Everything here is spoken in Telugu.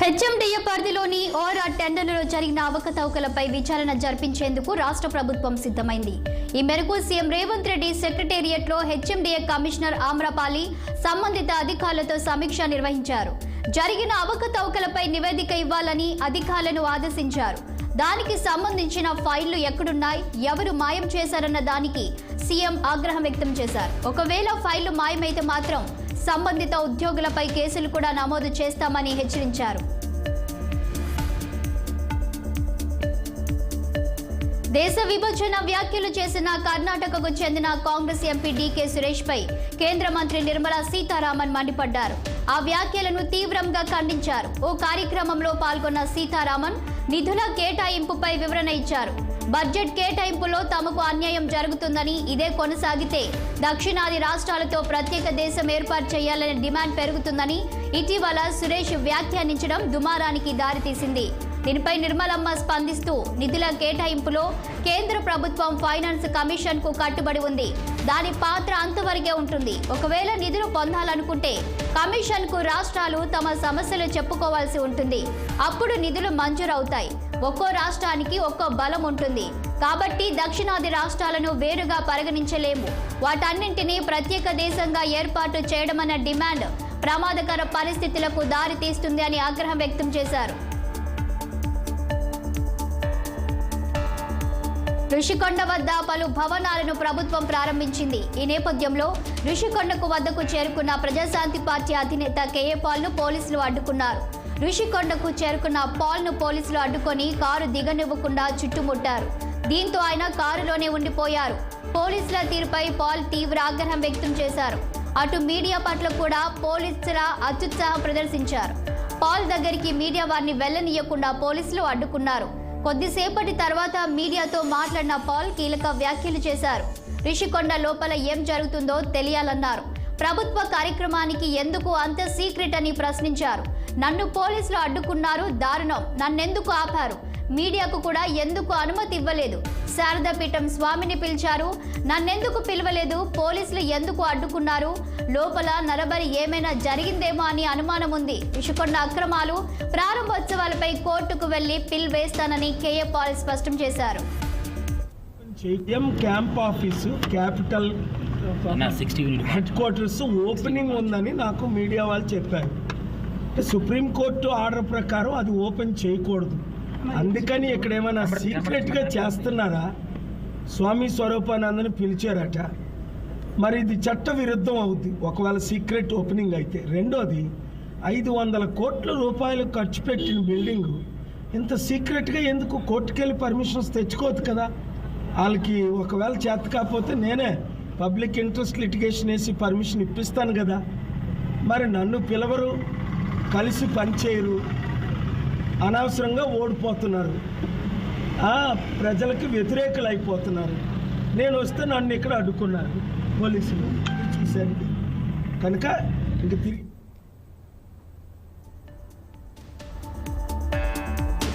హెచ్ఎండిఏ పరిధిలోని ఓఆర్ఆర్ టెండర్లలో జరిగిన అవకతవకలపై విచారణ జరిపించేందుకు రాష్ట్ర ప్రభుత్వం సిద్ధమైంది. ఈ మేరకు సీఎం రేవంత్ రెడ్డి సెక్రటేరియట్లో హెచ్ఎండిఏ కమిషనర్ ఆమ్రపాలి సంబంధిత అధికారులతో సమీక్ష నిర్వహించారు. జరిగిన అవకతవకలపై నివేదిక ఇవ్వాలని అధికారులను ఆదేశించారు. దానికి సంబంధించిన ఫైళ్లు ఎక్కడున్నాయి, ఎవరు మాయం చేశారన్న దానికి సీఎం ఆగ్రహం వ్యక్తం చేశారు. ఒకవేళ ఫైళ్లు మాయమైతే మాత్రం సంబంధిత ఉద్యోగులపై కేసులు కూడా నమోదు చేస్తామని హెచ్చరించారు. దేశ విభజన వ్యాఖ్యలు చేసిన కర్ణాటకకు చెందిన కాంగ్రెస్ ఎంపీ డీకే సురేష్ పై కేంద్ర మంత్రి నిర్మలా సీతారామన్ మండిపడ్డారు. ఆ వ్యాఖ్యలను తీవ్రంగా ఖండించారు. ఓ కార్యక్రమంలో పాల్గొన్న సీతారామన్ నిధుల కేటాయింపుపై వివరణ ఇచ్చారు. బడ్జెట్ కేటాయింపులో తమకు అన్యాయం జరుగుతుందని, ఇదే కొనసాగితే దక్షిణాది రాష్ట్రాలతో ప్రత్యేక దేశం ఏర్పాటు చేయాలనే డిమాండ్ పెరుగుతుందని ఇటీవల సురేష్ వ్యాఖ్యానించడం దుమారానికి దారితీసింది. దీనిపై నిర్మలమ్మ స్పందిస్తూ నిధుల కేటాయింపులో కేంద్ర ప్రభుత్వం ఫైనాన్స్ కమిషన్ కు కట్టుబడి ఉంది. దాని పాత్ర అంతవరకే ఉంటుంది. ఒకవేళ నిధులు పొందాలనుకుంటే కమిషన్ కు రాష్ట్రాలు తమ సమస్యలు చెప్పుకోవాల్సి ఉంటుంది. అప్పుడు నిధులు మంజూరవుతాయి. ఒక్కో రాష్ట్రానికి ఒక్కో బలం ఉంటుంది. కాబట్టి దక్షిణాది రాష్ట్రాలను వేరుగా పరిగణించలేము. వాటన్నింటినీ ప్రత్యేక దేశంగా ఏర్పాటు చేయడమన్న డిమాండ్ ప్రమాదకర పరిస్థితులకు దారి తీస్తుంది అని ఆగ్రహం వ్యక్తం చేశారు. ఋషికొండ వద్ద పలు భవనాలను ప్రభుత్వం ప్రారంభించింది. ఈ నేపథ్యంలో ఋషికొండకు వద్దకు చేరుకున్న ప్రజాశాంతి పార్టీ అధినేత కేఏ పాల్ను పోలీసులు అడ్డుకున్నారు. ఋషికొండకు చేరుకున్న పాల్ను పోలీసులు అడ్డుకొని కారు దిగనివ్వకుండా చుట్టుముట్టారు. దీంతో ఆయన కారులోనే ఉండిపోయారు. పోలీసుల తీరుపై పాల్ తీవ్ర ఆగ్రహం వ్యక్తం చేశారు. అటు మీడియా పట్ల కూడా పోలీసుల అత్యుత్సాహం ప్రదర్శించారు. పాల్ దగ్గరికి మీడియా వారిని వెళ్లనీయకుండా పోలీసులు అడ్డుకున్నారు. కొద్దిసేపటి తర్వాత మీడియాతో మాట్లాడిన పాల్ కీలక వ్యాఖ్యలు చేశారు. ఋషికొండ లోపల ఏం జరుగుతుందో తెలియాలన్నారు. ప్రభుత్వ కార్యక్రమానికి ఎందుకు అంత సీక్రెట్ అని ప్రశ్నించారు. నన్ను పోలీసులు అడ్డుకున్నారు, దారుణం, నన్నెందుకు ఆపారు, మీడియాకు కూడా ఎందుకు అనుమతి ఇవ్వలేదు, శారదాపీఠం స్వామిని పిలిచారు, నన్నెందుకు పిలవలేదు, పోలీసులు ఎందుకు అడ్డుకున్నారు, లోపల నరబలి ఏమైనా జరిగిందేమో అని అనుమానం ఉంది. ఋషికొండ అక్రమాలు ప్రారంభోత్సవాలపై కోర్టుకు వెళ్లి పిల్ వేస్తానని కేఏ పాల్ స్పష్టం చేశారు. Camp office capital head quarters opening ఉందని నాకు మీడియా వాళ్ళు చెప్పారు. సుప్రీంకోర్టు ఆర్డర్ ప్రకారం అది ఓపెన్ చేయకూడదు. అందుకని ఇక్కడ ఏమైనా సీక్రెట్గా చేస్తున్నారా? స్వామి స్వరూపానందని పిలిచారట. మరి ఇది చట్ట విరుద్ధం అవుద్ది ఒకవేళ సీక్రెట్ ఓపెనింగ్ అయితే. రెండోది 500 కోట్ల రూపాయలు ఖర్చు పెట్టిన బిల్డింగు ఇంత సీక్రెట్గా ఎందుకు కోర్టుకెళ్ళి పర్మిషన్స్ తెచ్చుకోవద్దు కదా? వాళ్ళకి ఒకవేళ చేత కాకపోతే నేనే పబ్లిక్ ఇంట్రెస్ట్ లిటిగేషన్ వేసి పర్మిషన్ ఇప్పిస్తాను కదా. మరి నన్ను పిలవరు, కలిసి పనిచేయరు, అనవసరంగా ఓడిపోతున్నారు, ప్రజలకు వ్యతిరేకులు అయిపోతున్నారు. నేను వస్తే నన్ను ఇక్కడ అడ్డుకున్నారు పోలీసులు చూశాను. కనుక ఇంక తిరిగి